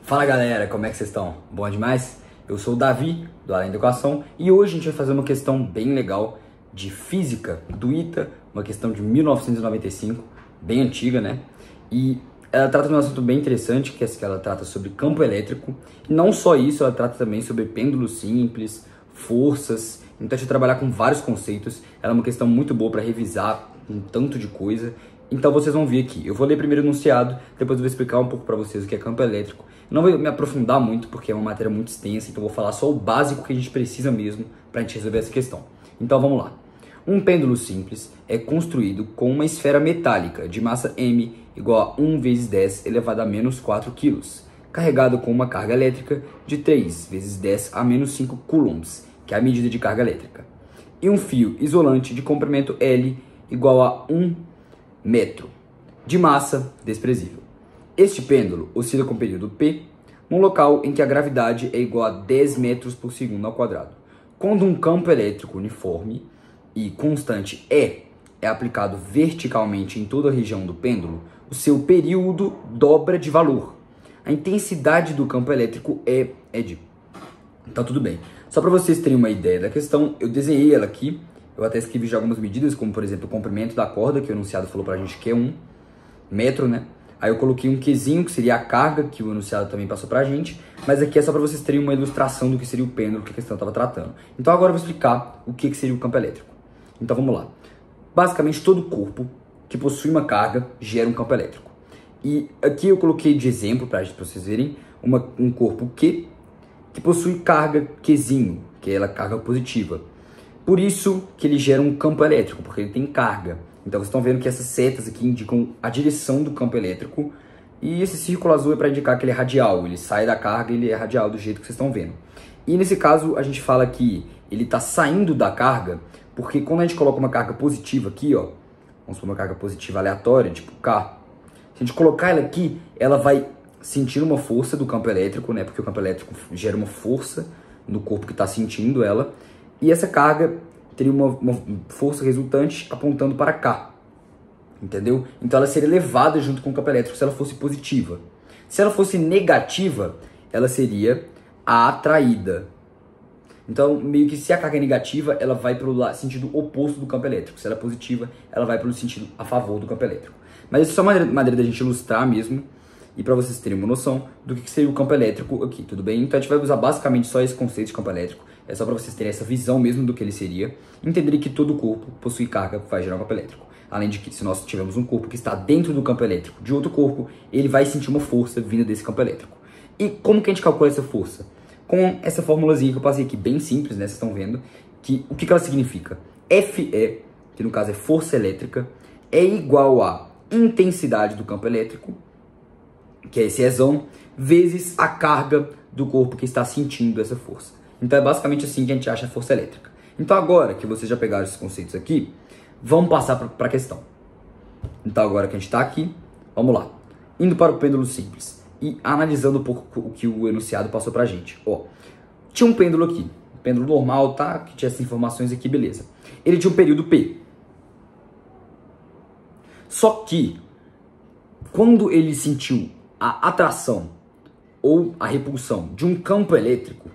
Fala galera, como é que vocês estão? Bom demais? Eu sou o Davi, do Além da Educação, e hoje a gente vai fazer uma questão bem legal de física do ITA, uma questão de 1995, bem antiga, né? E ela trata de um assunto bem interessante, que é que ela trata sobre campo elétrico, e não só isso, ela trata também sobre pêndulos simples, forças, então a gente vai trabalhar com vários conceitos. Ela é uma questão muito boa para revisar um tanto de coisa. Então vocês vão ver aqui, eu vou ler primeiro o enunciado, depois eu vou explicar um pouco para vocês o que é campo elétrico. Não vou me aprofundar muito porque é uma matéria muito extensa, então eu vou falar só o básico que a gente precisa mesmo para a gente resolver essa questão. Então vamos lá. Um pêndulo simples é construído com uma esfera metálica de massa m igual a 1 vezes 10 elevado a menos 4 kg, carregado com uma carga elétrica de 3 vezes 10 a menos 5 coulombs, que é a medida de carga elétrica, e um fio isolante de comprimento L igual a 1 metro, de massa desprezível. Este pêndulo oscila com período P, num local em que a gravidade é igual a 10 metros por segundo ao quadrado. Quando um campo elétrico uniforme e constante E é aplicado verticalmente em toda a região do pêndulo, o seu período dobra de valor. A intensidade do campo elétrico é de... Tá tudo bem. Só para vocês terem uma ideia da questão, eu desenhei ela aqui. Eu até escrevi já algumas medidas, como por exemplo o comprimento da corda, que o enunciado falou pra gente que é 1 metro, né? Aí eu coloquei um Qzinho, que seria a carga, que o enunciado também passou pra gente. Mas aqui é só para vocês terem uma ilustração do que seria o pêndulo que a questão estava tratando. Então agora eu vou explicar o que seria o campo elétrico. Então vamos lá. Basicamente todo corpo que possui uma carga gera um campo elétrico. E aqui eu coloquei de exemplo para vocês verem um corpo Q que possui carga Qzinho, que é a carga positiva. Por isso que ele gera um campo elétrico, porque ele tem carga. Então vocês estão vendo que essas setas aqui indicam a direção do campo elétrico. E esse círculo azul é para indicar que ele é radial. Ele sai da carga e ele é radial do jeito que vocês estão vendo. E nesse caso a gente fala que ele está saindo da carga, porque quando a gente coloca uma carga positiva aqui, ó, vamos supor uma carga positiva aleatória, tipo K. Se a gente colocar ela aqui, ela vai sentir uma força do campo elétrico, né? Porque o campo elétrico gera uma força no corpo que está sentindo ela. E essa carga teria uma força resultante apontando para cá, entendeu? Então ela seria levada junto com o campo elétrico se ela fosse positiva. Se ela fosse negativa, ela seria atraída. Então, meio que se a carga é negativa, ela vai para o sentido oposto do campo elétrico. Se ela é positiva, ela vai para o sentido a favor do campo elétrico. Mas isso é só uma maneira da gente ilustrar mesmo, e para vocês terem uma noção do que seria o campo elétrico aqui, tudo bem? Então a gente vai usar basicamente só esse conceito de campo elétrico. É só para vocês terem essa visão mesmo do que ele seria. Entenderem que todo corpo possui carga que vai gerar um campo elétrico. Além de que, se nós tivermos um corpo que está dentro do campo elétrico de outro corpo, ele vai sentir uma força vinda desse campo elétrico. E como que a gente calcula essa força? Com essa formulazinha que eu passei aqui, bem simples, né? Vocês estão vendo. Que, o que ela significa? FE, que no caso é força elétrica, é igual a intensidade do campo elétrico, que é esse Ezão, vezes a carga do corpo que está sentindo essa força. Então é basicamente assim que a gente acha a força elétrica. Então agora que vocês já pegaram esses conceitos aqui, vamos passar para a questão. Então agora que a gente está aqui, vamos lá. Indo para o pêndulo simples e analisando um pouco o que o enunciado passou para a gente. Ó, tinha um pêndulo aqui, um pêndulo normal, tá? Que tinha essas informações aqui, beleza. Ele tinha um período P. Só que, quando ele sentiu a atração ou a repulsão de um campo elétrico,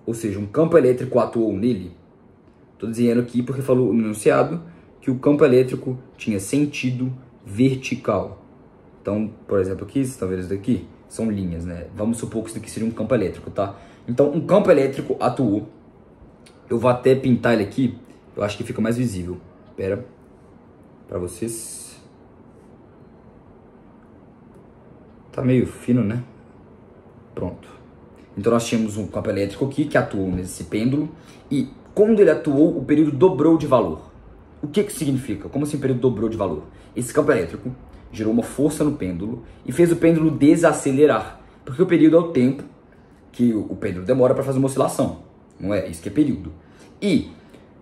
ou seja, um campo elétrico atuou nele, estou dizendo aqui porque falou no enunciado que o campo elétrico tinha sentido vertical. Então, por exemplo, aqui, vocês estão vendo isso daqui? São linhas, né? Vamos supor que isso daqui seria um campo elétrico, tá? Então, um campo elétrico atuou. Eu vou até pintar ele aqui, eu acho que fica mais visível. Espera, para vocês. Tá meio fino, né? Pronto. Então nós tínhamos um campo elétrico aqui que atuou nesse pêndulo. E quando ele atuou, o período dobrou de valor. O que significa? Como assim o período dobrou de valor? Esse campo elétrico gerou uma força no pêndulo e fez o pêndulo desacelerar. Porque o período é o tempo que o pêndulo demora para fazer uma oscilação. Não é? Isso que é período. E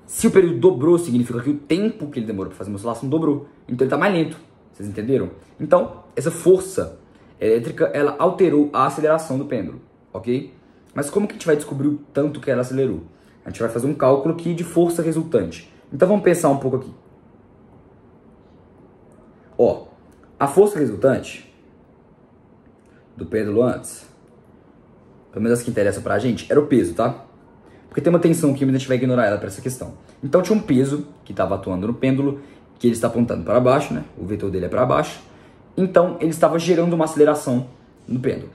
se o período dobrou, significa que o tempo que ele demorou para fazer uma oscilação dobrou. Então ele está mais lento. Vocês entenderam? Então, essa força elétrica, ela alterou a aceleração do pêndulo, ok? Mas como que a gente vai descobrir o tanto que ela acelerou? A gente vai fazer um cálculo aqui de força resultante. Então vamos pensar um pouco aqui. Ó, a força resultante do pêndulo antes pelo menos as que interessam pra gente, era o peso, tá? Porque tem uma tensão aqui, mas a gente vai ignorar ela para essa questão. Então tinha um peso que estava atuando no pêndulo, que ele está apontando para baixo, né? O vetor dele é para baixo. Então ele estava gerando uma aceleração no pêndulo,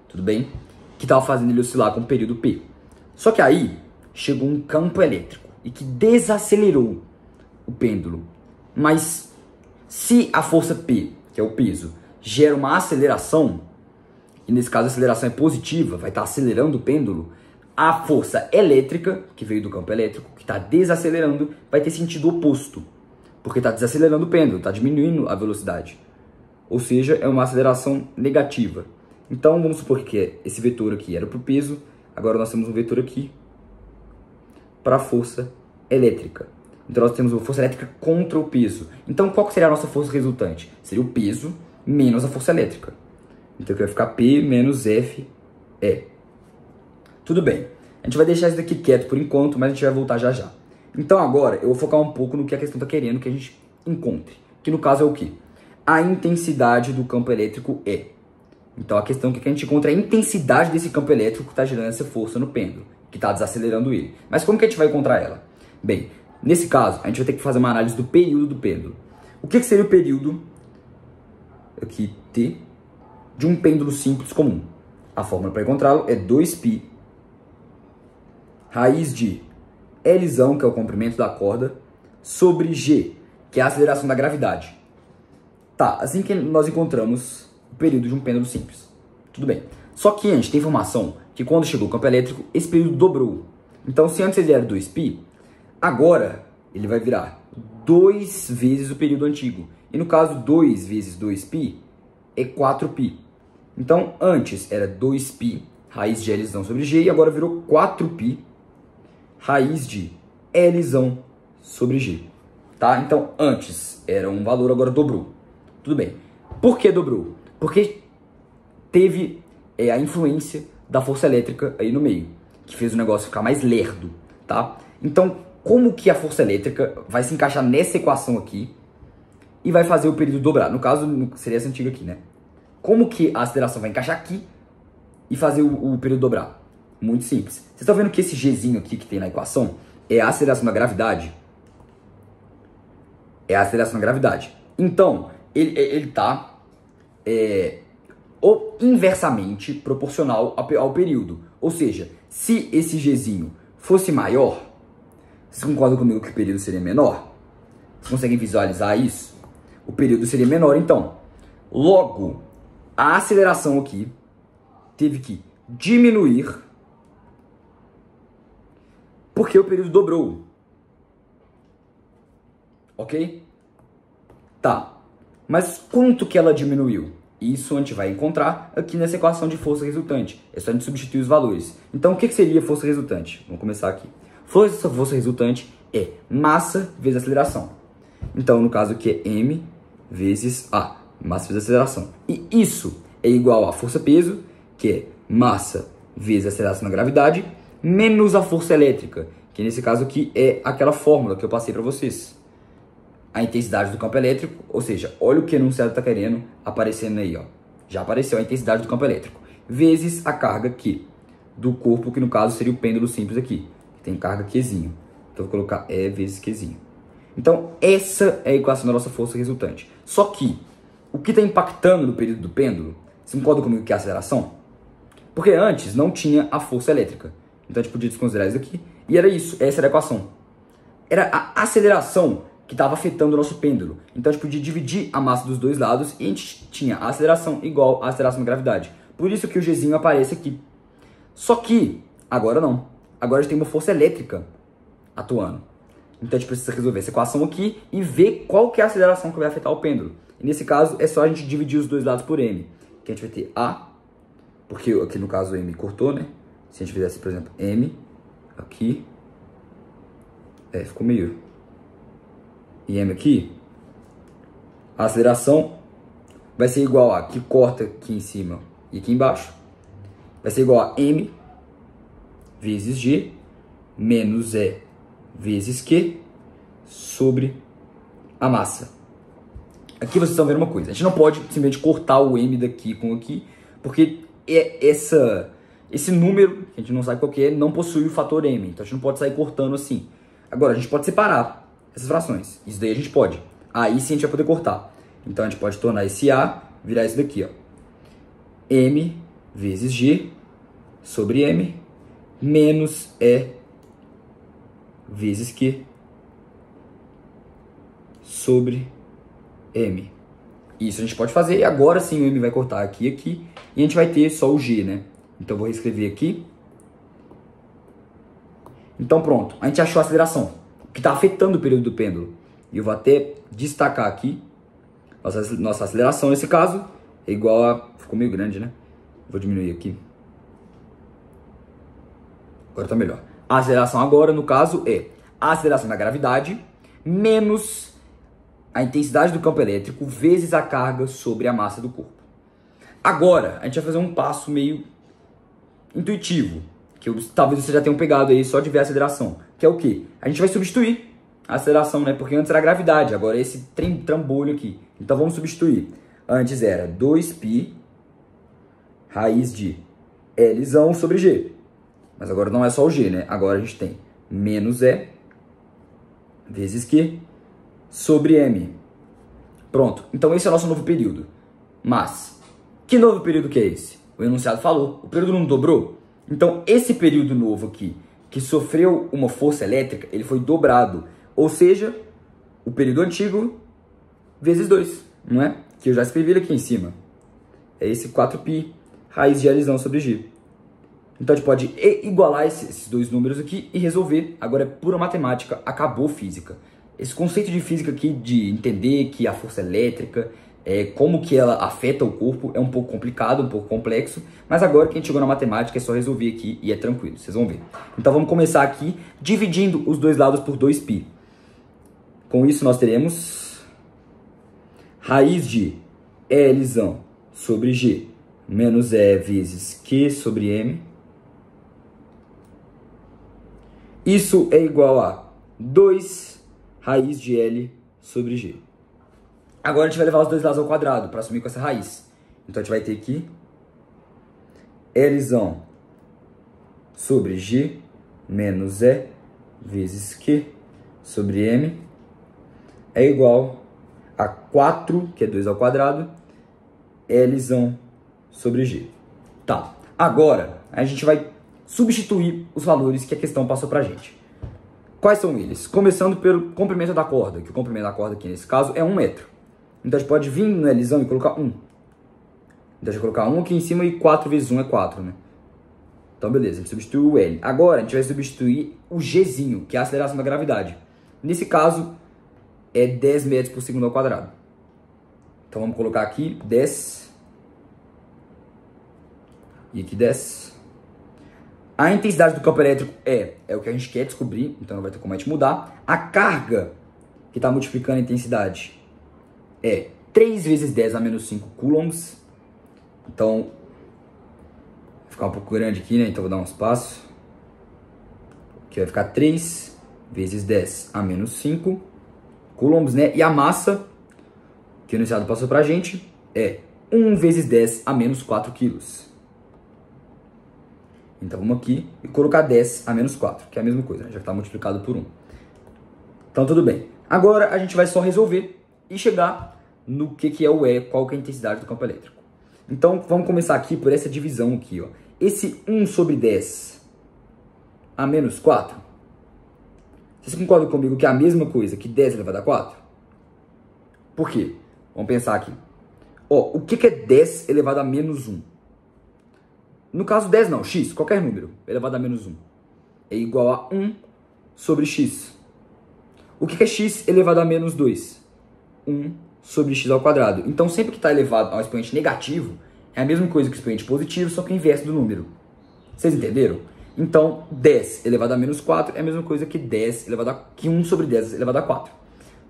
tudo bem? Que estava fazendo ele oscilar com o período P. Só que aí chegou um campo elétrico e que desacelerou o pêndulo. Mas se a força P, que é o peso, gera uma aceleração, e nesse caso a aceleração é positiva, vai estar acelerando o pêndulo, a força elétrica, que veio do campo elétrico, que está desacelerando, vai ter sentido oposto. Porque está desacelerando o pêndulo, está diminuindo a velocidade. Ou seja, é uma aceleração negativa. Então vamos supor que esse vetor aqui era para o peso, agora nós temos um vetor aqui para a força elétrica. Então nós temos uma força elétrica contra o peso. Então qual que seria a nossa força resultante? Seria o peso menos a força elétrica. Então aqui vai ficar P menos F E. Tudo bem. A gente vai deixar isso daqui quieto por enquanto, mas a gente vai voltar já já. Então agora eu vou focar um pouco no que a questão está querendo que a gente encontre. Que no caso é o quê? A intensidade do campo elétrico E. Então a questão que a gente encontra é a intensidade desse campo elétrico que está gerando essa força no pêndulo, que está desacelerando ele. Mas como que a gente vai encontrar ela? Bem, nesse caso, a gente vai ter que fazer uma análise do período do pêndulo. O que seria o período, aqui T, de um pêndulo simples comum? A fórmula para encontrá-lo é 2π raiz de L, que é o comprimento da corda, sobre G, que é a aceleração da gravidade. Tá, assim que nós encontramos o período de um pêndulo simples. Tudo bem. Só que a gente tem informação que quando chegou o campo elétrico, esse período dobrou. Então, se antes ele era 2π, agora ele vai virar 2 vezes o período antigo. E no caso, 2 vezes 2π é 4π. Então, antes era 2π raiz de L sobre G, e agora virou 4π raiz de L sobre G. Tá? Então, antes era um valor, agora dobrou. Tudo bem. Por que dobrou? Porque teve a influência da força elétrica aí no meio, que fez o negócio ficar mais lerdo, tá? Então, como que a força elétrica vai se encaixar nessa equação aqui e vai fazer o período dobrar? No caso, seria essa antiga aqui, né? Como que a aceleração vai encaixar aqui e fazer o período dobrar? Muito simples. Vocês estão vendo que esse Gzinho aqui que tem na equação é a aceleração da gravidade? É a aceleração da gravidade. Então, ele está inversamente proporcional ao período. Ou seja, se esse Gzinho fosse maior, vocês concordam comigo que o período seria menor? Vocês conseguem visualizar isso? O período seria menor, então. Logo, a aceleração aqui teve que diminuir porque o período dobrou. Ok? Tá. Mas quanto que ela diminuiu? Isso a gente vai encontrar aqui nessa equação de força resultante. É só a gente substituir os valores. Então, o que seria força resultante? Vamos começar aqui. Força resultante é massa vezes aceleração. Então, no caso aqui é M vezes A. Massa vezes aceleração. E isso é igual a força-peso, que é massa vezes aceleração na gravidade, menos a força elétrica, que nesse caso aqui é aquela fórmula que eu passei para vocês. A intensidade do campo elétrico, ou seja, olha o que o enunciado está querendo aparecendo aí, ó. Já apareceu a intensidade do campo elétrico, vezes a carga Q do corpo, que no caso seria o pêndulo simples aqui, que tem carga Qzinho. Então, vou colocar E vezes Qzinho. Então, essa é a equação da nossa força resultante. Só que, o que está impactando no período do pêndulo, você concorda comigo que é a aceleração? Porque antes não tinha a força elétrica. Então, a gente podia desconsiderar isso aqui. E era isso, essa era a equação. Era a aceleração que estava afetando o nosso pêndulo. Então, a gente podia dividir a massa dos dois lados e a gente tinha a aceleração igual a aceleração da gravidade. Por isso que o Gzinho aparece aqui. Só que, agora não. Agora a gente tem uma força elétrica atuando. Então, a gente precisa resolver essa equação aqui e ver qual que é a aceleração que vai afetar o pêndulo. E nesse caso, é só a gente dividir os dois lados por M. Que a gente vai ter A, porque aqui no caso o M cortou, né? Se a gente fizesse, por exemplo, M, aqui, ficou meio... E M aqui, a aceleração vai ser igual a, que corta aqui em cima e aqui embaixo, vai ser igual a M vezes G menos E vezes Q sobre a massa. Aqui vocês estão vendo uma coisa, a gente não pode simplesmente cortar o M daqui com aqui, porque esse esse número, que a gente não sabe qual que é, não possui o fator m. Então a gente não pode sair cortando assim. Agora, a gente pode separar essas frações. Isso daí a gente pode. Aí sim a gente vai poder cortar. Então a gente pode tornar esse a, virar isso daqui, ó. M vezes g sobre m menos e vezes q sobre m. Isso a gente pode fazer. E agora sim o m vai cortar aqui e aqui. E a gente vai ter só o g, né? Então eu vou reescrever aqui. Então pronto. A gente achou a aceleração que está afetando o período do pêndulo. E eu vou até destacar aqui. Nossa aceleração nesse caso é igual a... Ficou meio grande, né? Vou diminuir aqui. Agora tá melhor. A aceleração agora, no caso, é a aceleração da gravidade menos a intensidade do campo elétrico vezes a carga sobre a massa do corpo. Agora, a gente vai fazer um passo meio intuitivo, que talvez vocês já tenham pegado aí só de ver a aceleração, que é o quê? A gente vai substituir a aceleração, né? Porque antes era a gravidade, agora é esse trambolho aqui. Então vamos substituir. Antes era 2π raiz de L sobre G. Mas agora não é só o G, né? Agora a gente tem menos E vezes Q sobre M. Pronto. Então esse é o nosso novo período. Mas, que novo período que é esse? O enunciado falou. O período não dobrou? Então esse período novo aqui, que sofreu uma força elétrica, ele foi dobrado. Ou seja, o período antigo vezes 2, não é? Que eu já escrevi ele aqui em cima. É esse 4π raiz de L sobre G. Então a gente pode igualar esses dois números aqui e resolver. Agora é pura matemática, acabou física. Esse conceito de física aqui, de entender que a força elétrica, como que ela afeta o corpo, é um pouco complicado, um pouco complexo. Mas agora que a gente chegou na matemática, é só resolver aqui e é tranquilo, vocês vão ver. Então vamos começar aqui dividindo os dois lados por 2π. Com isso nós teremos raiz de L sobre G menos E vezes Q sobre M. Isso é igual a 2 raiz de L sobre G. Agora a gente vai levar os dois lados ao quadrado para assumir com essa raiz. Então a gente vai ter aqui L sobre G menos E vezes Q sobre M é igual a 4, que é 2 ao quadrado, L sobre G. Tá, agora a gente vai substituir os valores que a questão passou pra gente. Quais são eles? Começando pelo comprimento da corda, que o comprimento da corda aqui nesse caso é 1 metro. Então a gente pode vir no L e colocar 1. Então a gente vai colocar 1 aqui em cima e 4 vezes 1 é 4, né? Então beleza, a gente substitui o L. Agora a gente vai substituir o Gzinho, que é a aceleração da gravidade. Nesse caso é 10 metros por segundo ao quadrado. Então vamos colocar aqui 10 e aqui 10. A intensidade do campo elétrico é o que a gente quer descobrir, então não vai ter como a gente mudar. A carga que está multiplicando a intensidade é 3 vezes 10 a menos 5 coulombs. Então, vai ficar um pouco grande aqui, né? Então vou dar um espaço. Aqui vai ficar 3 vezes 10 a menos 5 coulombs, né? E a massa, que o enunciado passou pra gente, é 1 vezes 10 a menos 4 quilos. Então vamos aqui e colocar 10 a menos 4, que é a mesma coisa, né? Já está multiplicado por 1. Então tudo bem. Agora a gente vai só resolver e chegar no que é o E, qual que é a intensidade do campo elétrico. Então vamos começar aqui por essa divisão aqui, ó. Esse 1 sobre 10 a menos 4, vocês concordam comigo que é a mesma coisa que 10 elevado a 4? Por quê? Vamos pensar aqui. Ó, o que é 10 elevado a menos 1? No caso 10 não, x, qualquer número elevado a menos 1 é igual a 1 sobre x. O que é x elevado a menos 2? 1 sobre x ao quadrado. Então sempre que está elevado ao expoente negativo, é a mesma coisa que o expoente positivo, só que o inverso do número. Vocês entenderam? Então 10 elevado a menos 4 é a mesma coisa que 10 elevado a, que 1 sobre 10 elevado a 4.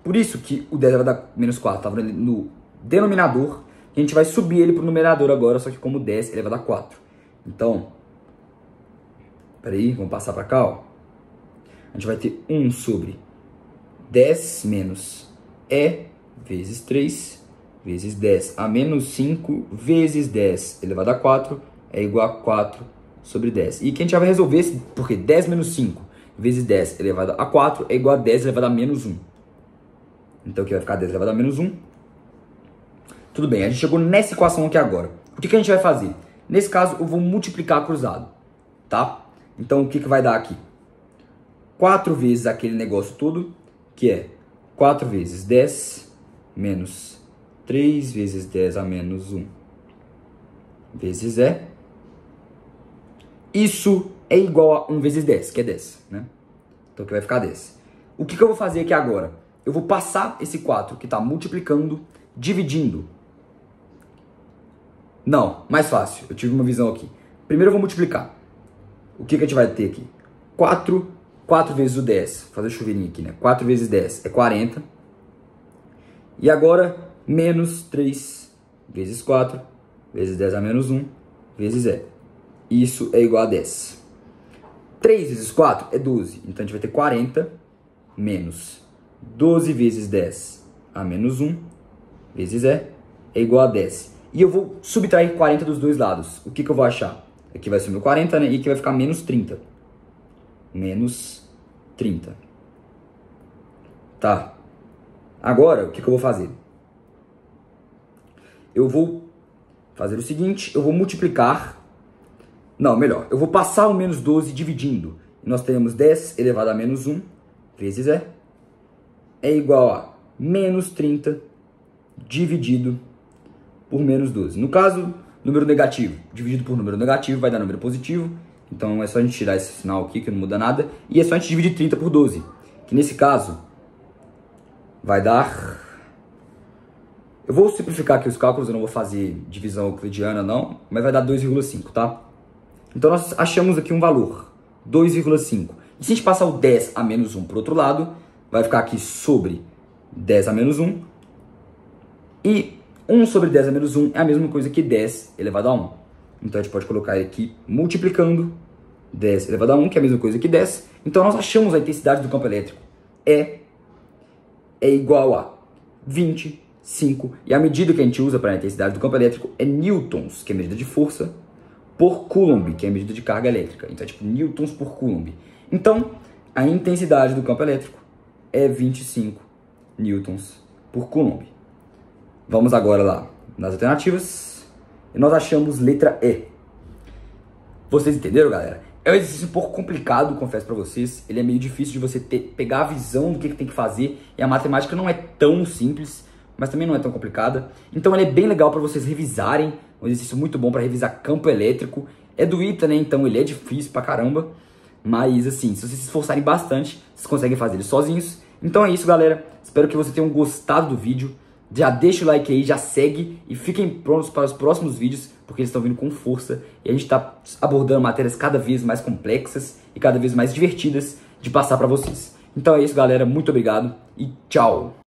Por isso que o 10 elevado a menos 4 estava no denominador, e a gente vai subir ele para o numerador agora, só que como 10 elevado a 4. Então, peraí, vamos passar para cá, ó. A gente vai ter 1 sobre 10 menos E vezes 3 vezes 10 a menos 5 vezes 10 elevado a 4 é igual a 4 sobre 10. E que a gente já vai resolver esse, porque 10 menos 5 vezes 10 elevado a 4 é igual a 10 elevado a menos 1. Então aqui vai ficar 10 elevado a menos 1. Tudo bem, a gente chegou nessa equação aqui agora. O que a gente vai fazer? Nesse caso, eu vou multiplicar cruzado, tá? Então o que vai dar aqui? 4 vezes aquele negócio todo, que é 4 vezes 10 menos 3 vezes 10 a menos 1 vezes Isso é igual a 1 vezes 10, que é 10, né? Então aqui vai ficar 10. O que eu vou fazer aqui agora? Eu vou passar esse 4 que está multiplicando, dividindo. Não, mais fácil. Eu tive uma visão aqui. Primeiro eu vou multiplicar. O que a gente vai ter aqui? 4 vezes o 10. Vou fazer o chuveirinho aqui, né? 4 vezes 10 é 40. E agora, menos 3 vezes 4 vezes 10 a menos 1 vezes Isso é igual a 10. 3 vezes 4 é 12. Então a gente vai ter 40 menos 12 vezes 10 a menos 1 vezes é igual a 10. E eu vou subtrair 40 dos dois lados. O que eu vou achar? Aqui vai ser meu 40, né? E aqui vai ficar menos 30. Menos 30. Tá. Agora, o que eu vou fazer? Eu vou fazer o seguinte. Eu vou multiplicar. Não, melhor. Eu vou passar o menos 12 dividindo. E nós teremos 10 elevado a menos 1 vezes é igual a menos 30 dividido por menos 12. No caso, número negativo dividido por número negativo vai dar número positivo. Então é só a gente tirar esse sinal aqui que não muda nada. E é só a gente dividir 30 por 12. Que nesse caso vai dar... Eu vou simplificar aqui os cálculos, eu não vou fazer divisão euclidiana não. Mas vai dar 2,5, tá? Então nós achamos aqui um valor, 2,5. E se a gente passar o 10 a menos 1 para o outro lado, vai ficar aqui sobre 10 a menos 1. E 1 sobre 10 a menos 1 é a mesma coisa que 10 elevado a 1. Então a gente pode colocar ele aqui multiplicando 10 elevado a 1, que é a mesma coisa que 10. Então nós achamos a intensidade do campo elétrico. É igual a 25. E a medida que a gente usa para a intensidade do campo elétrico é newtons, que é a medida de força, por coulomb, que é a medida de carga elétrica. Então é tipo newtons por coulomb. Então a intensidade do campo elétrico é 25 newtons por coulomb. Vamos agora lá nas alternativas. E nós achamos letra E. Vocês entenderam, galera? É um exercício um pouco complicado, confesso pra vocês. Ele é meio difícil de você pegar a visão do que tem que fazer. E a matemática não é tão simples, mas também não é tão complicada. Então ele é bem legal pra vocês revisarem. Um exercício muito bom pra revisar campo elétrico. É do ITA, né? Então ele é difícil pra caramba. Mas assim, se vocês se esforçarem bastante, vocês conseguem fazer ele sozinhos. Então é isso, galera. Espero que vocês tenham gostado do vídeo. Já deixa o like aí, já segue e fiquem prontos para os próximos vídeos, porque eles estão vindo com força e a gente está abordando matérias cada vez mais complexas e cada vez mais divertidas de passar para vocês. Então é isso, galera. Muito obrigado e tchau!